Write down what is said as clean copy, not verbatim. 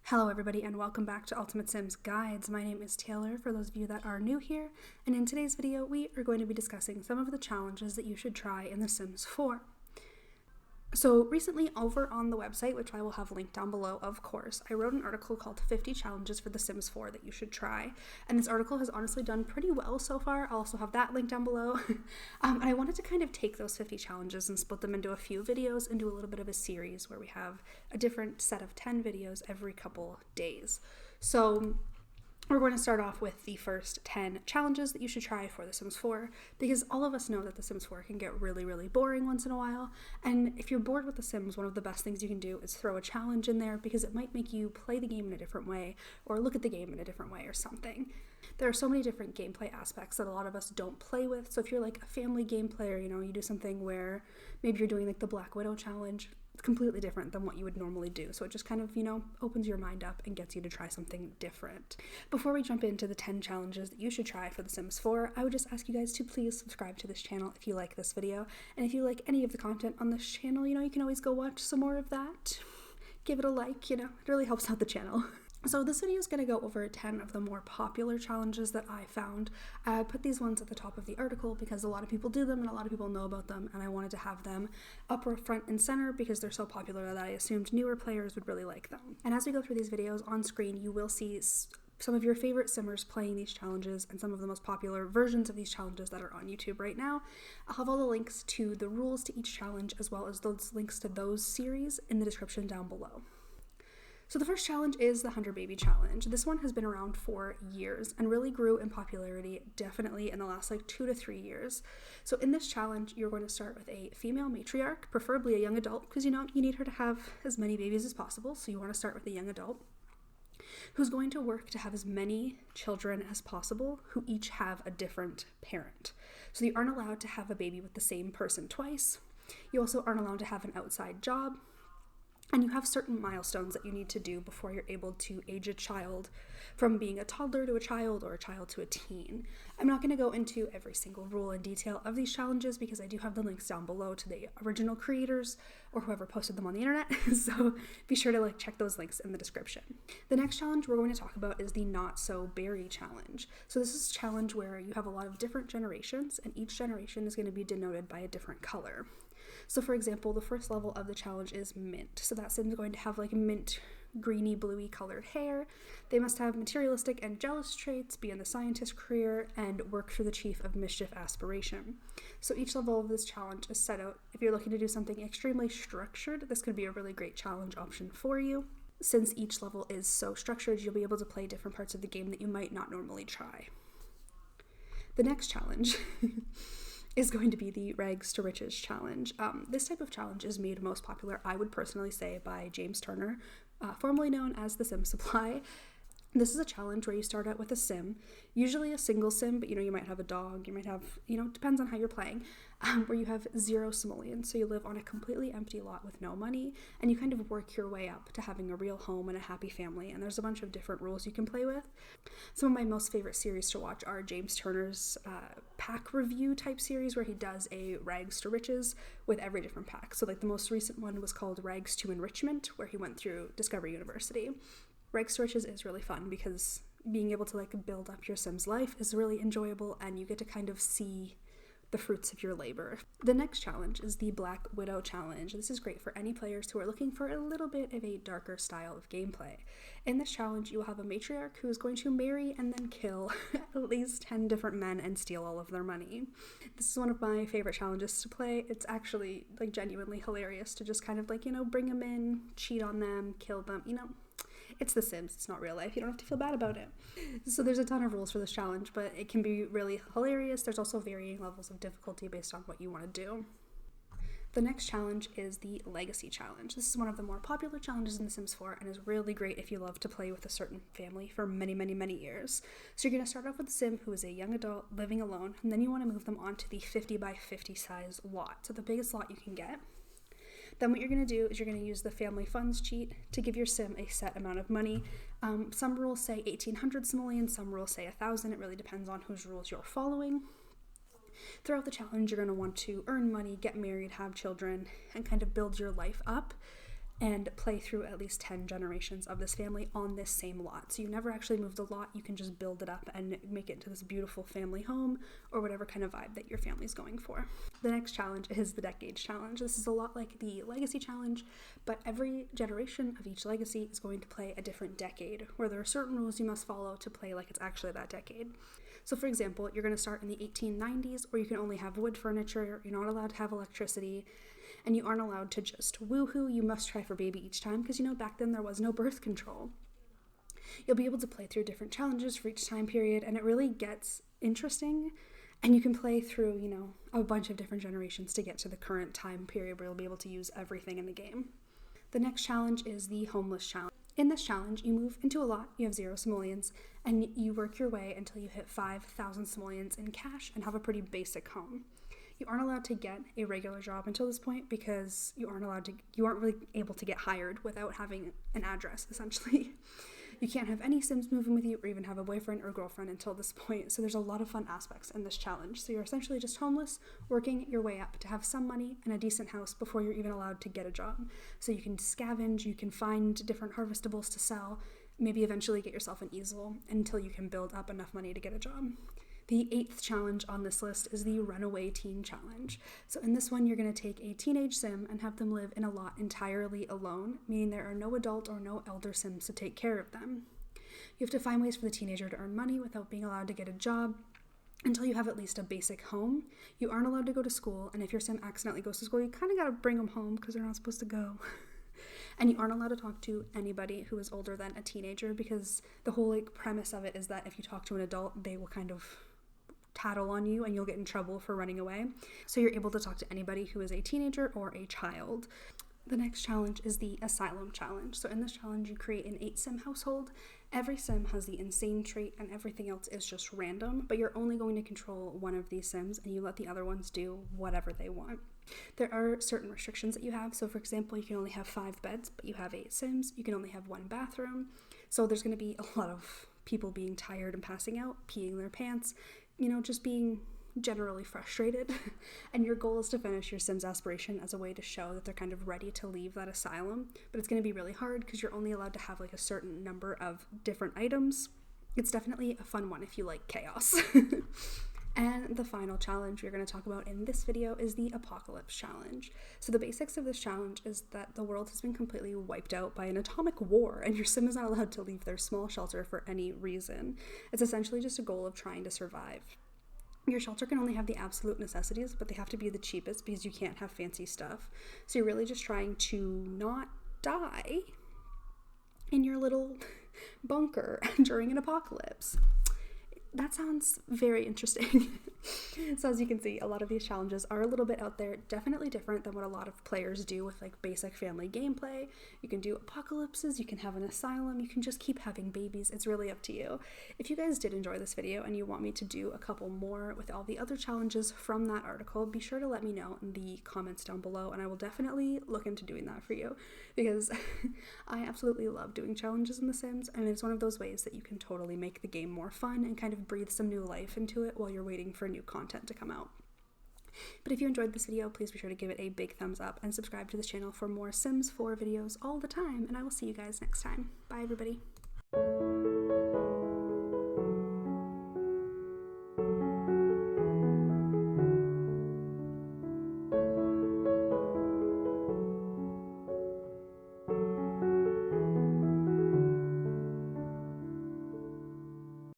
Hello everybody and welcome back to Ultimate Sims Guides. My name is Taylor for those of you that are new here, and in today's video we are going to be discussing some of the challenges that you should try in The Sims 4. So recently over on the website, which I will have linked down below of course, I wrote an article called 50 Challenges for The Sims 4 that you should try, and this article has honestly done pretty well so far. I'll also have that linked down below. And I wanted to kind of take those 50 challenges and split them into a few videos and do a little bit of a series where we have a different set of 10 videos every couple days. So we're going to start off with the first 10 challenges that you should try for The Sims 4, because all of us know that The Sims 4 can get really, really boring once in a while, and if you're bored with The Sims, one of the best things you can do is throw a challenge in there, because it might make you play the game in a different way, or look at the game in a different way or something. There are so many different gameplay aspects that a lot of us don't play with, so if you're like a family game player, you do something where maybe you're doing like the Black Widow challenge, it's completely different than what you would normally do. So it just kind of, opens your mind up and gets you to try something different. Before we jump into the 10 challenges that you should try for The Sims 4, I would just ask you guys to please subscribe to this channel if you like this video. And if you like any of the content on this channel, you can always go watch some more of that. Give it a like, it really helps out the channel. So this video is going to go over 10 of the more popular challenges that I found. I put these ones at the top of the article because a lot of people do them and a lot of people know about them, and I wanted to have them up front and center because they're so popular that I assumed newer players would really like them. And as we go through these videos on screen, you will see some of your favorite simmers playing these challenges and some of the most popular versions of these challenges that are on YouTube right now. I'll have all the links to the rules to each challenge as well as those links to those series in the description down below. So the first challenge is the 100 Baby Challenge. This one has been around for years and really grew in popularity definitely in the last 2 to 3 years. So in this challenge, you're going to start with a female matriarch, preferably a young adult, because you need her to have as many babies as possible. So you want to start with a young adult who's going to work to have as many children as possible who each have a different parent. So you aren't allowed to have a baby with the same person twice. You also aren't allowed to have an outside job. And you have certain milestones that you need to do before you're able to age a child from being a toddler to a child or a child to a teen. I'm not going to go into every single rule in detail of these challenges because I do have the links down below to the original creators or whoever posted them on the internet, so be sure to check those links in the description. The next challenge we're going to talk about is the Not So Berry Challenge. So this is a challenge where you have a lot of different generations, and each generation is going to be denoted by a different color. So for example, the first level of the challenge is mint. So that Sim's going to have mint, greeny, bluey colored hair. They must have materialistic and jealous traits, be in the scientist career, and work for the chief of mischief aspiration. So each level of this challenge is set out. If you're looking to do something extremely structured, this could be a really great challenge option for you. Since each level is so structured, you'll be able to play different parts of the game that you might not normally try. The next challenge is going to be the Rags to Riches Challenge. This type of challenge is made most popular, I would personally say, by James Turner, formerly known as the Sim Supply. This is a challenge where you start out with a sim, usually a single sim, but you might have a dog, you might have, depends on how you're playing, where you have 0 simoleons. So you live on a completely empty lot with no money, and you kind of work your way up to having a real home and a happy family, and there's a bunch of different rules you can play with. Some of my most favorite series to watch are James Turner's pack review type series, where he does a Rags to Riches with every different pack. So the most recent one was called Rags to Enrichment, where he went through Discovery University. Rags to Riches is really fun because being able to build up your Sim's life is really enjoyable, and you get to kind of see the fruits of your labor. The next challenge is the Black Widow Challenge. This is great for any players who are looking for a little bit of a darker style of gameplay. In this challenge, you will have a matriarch who is going to marry and then kill at least 10 different men and steal all of their money. This is one of my favorite challenges to play. It's actually genuinely hilarious to just kind of bring them in, cheat on them, kill them, It's The Sims, it's not real life, you don't have to feel bad about it. So there's a ton of rules for this challenge, but it can be really hilarious. There's also varying levels of difficulty based on what you want to do. The next challenge is the Legacy Challenge. This is one of the more popular challenges in The Sims 4 and is really great if you love to play with a certain family for many, many, many years. So you're going to start off with a Sim who is a young adult living alone, and then you want to move them onto the 50 by 50 size lot, so the biggest lot you can get. Then what you're going to do is you're going to use the family funds cheat to give your sim a set amount of money. Some rules say 1,800 simoleons, some rules say 1,000. It really depends on whose rules you're following. Throughout the challenge, you're going to want to earn money, get married, have children, and kind of build your life up. and play through at least 10 generations of this family on this same lot. So you never actually move the lot, you can just build it up and make it into this beautiful family home or whatever kind of vibe that your family's going for. The next challenge is the Decades Challenge. This is a lot like the Legacy Challenge, but every generation of each legacy is going to play a different decade, where there are certain rules you must follow to play like it's actually that decade. So for example, you're going to start in the 1890s, where you can only have wood furniture, you're not allowed to have electricity, and you aren't allowed to just woohoo. You must try for baby each time, because back then there was no birth control. You'll be able to play through different challenges for each time period, and it really gets interesting, and you can play through, a bunch of different generations to get to the current time period where you'll be able to use everything in the game. The next challenge is the Homeless Challenge. In this challenge, you move into a lot, you have 0 simoleons, and you work your way until you hit 5,000 simoleons in cash and have a pretty basic home. You aren't allowed to get a regular job until this point, because you aren't really able to get hired without having an address, essentially. You can't have any Sims moving with you or even have a boyfriend or girlfriend until this point, so there's a lot of fun aspects in this challenge. So you're essentially just homeless, working your way up to have some money and a decent house before you're even allowed to get a job. So you can scavenge, you can find different harvestables to sell, maybe eventually get yourself an easel until you can build up enough money to get a job. The 8th challenge on this list is the Runaway Teen Challenge. So in this one, you're going to take a teenage Sim and have them live in a lot entirely alone, meaning there are no adult or no elder Sims to take care of them. You have to find ways for the teenager to earn money without being allowed to get a job until you have at least a basic home. You aren't allowed to go to school, and if your Sim accidentally goes to school, you kind of got to bring them home because they're not supposed to go. And you aren't allowed to talk to anybody who is older than a teenager, because the whole premise of it is that if you talk to an adult, they will kind of tattle on you and you'll get in trouble for running away. So you're able to talk to anybody who is a teenager or a child. The next challenge is the Asylum Challenge. So in this challenge, you create an 8-Sim household. Every Sim has the insane trait and everything else is just random, but you're only going to control one of these Sims and you let the other ones do whatever they want. There are certain restrictions that you have. So for example, you can only have 5 beds, but you have 8 Sims. You can only have 1 bathroom. So there's going to be a lot of people being tired and passing out, peeing their pants, just being generally frustrated. And your goal is to finish your Sim's aspiration as a way to show that they're kind of ready to leave that asylum. But it's going to be really hard because you're only allowed to have a certain number of different items. It's definitely a fun one if you like chaos. And the final challenge we're going to talk about in this video is the Apocalypse Challenge. So the basics of this challenge is that the world has been completely wiped out by an atomic war, and your Sim is not allowed to leave their small shelter for any reason. It's essentially just a goal of trying to survive. Your shelter can only have the absolute necessities, but they have to be the cheapest because you can't have fancy stuff. So you're really just trying to not die in your little bunker during an apocalypse. That sounds very interesting. So as you can see, a lot of these challenges are a little bit out there, definitely different than what a lot of players do with basic family gameplay. You can do apocalypses, you can have an asylum, you can just keep having babies. It's really up to you. If you guys did enjoy this video and you want me to do a couple more with all the other challenges from that article, be sure to let me know in the comments down below, and I will definitely look into doing that for you, because I absolutely love doing challenges in The Sims, and it's one of those ways that you can totally make the game more fun and kind of breathe some new life into it while you're waiting for new content to come out. But if you enjoyed this video, please be sure to give it a big thumbs up and subscribe to this channel for more Sims 4 videos all the time, and I will see you guys next time. Bye everybody.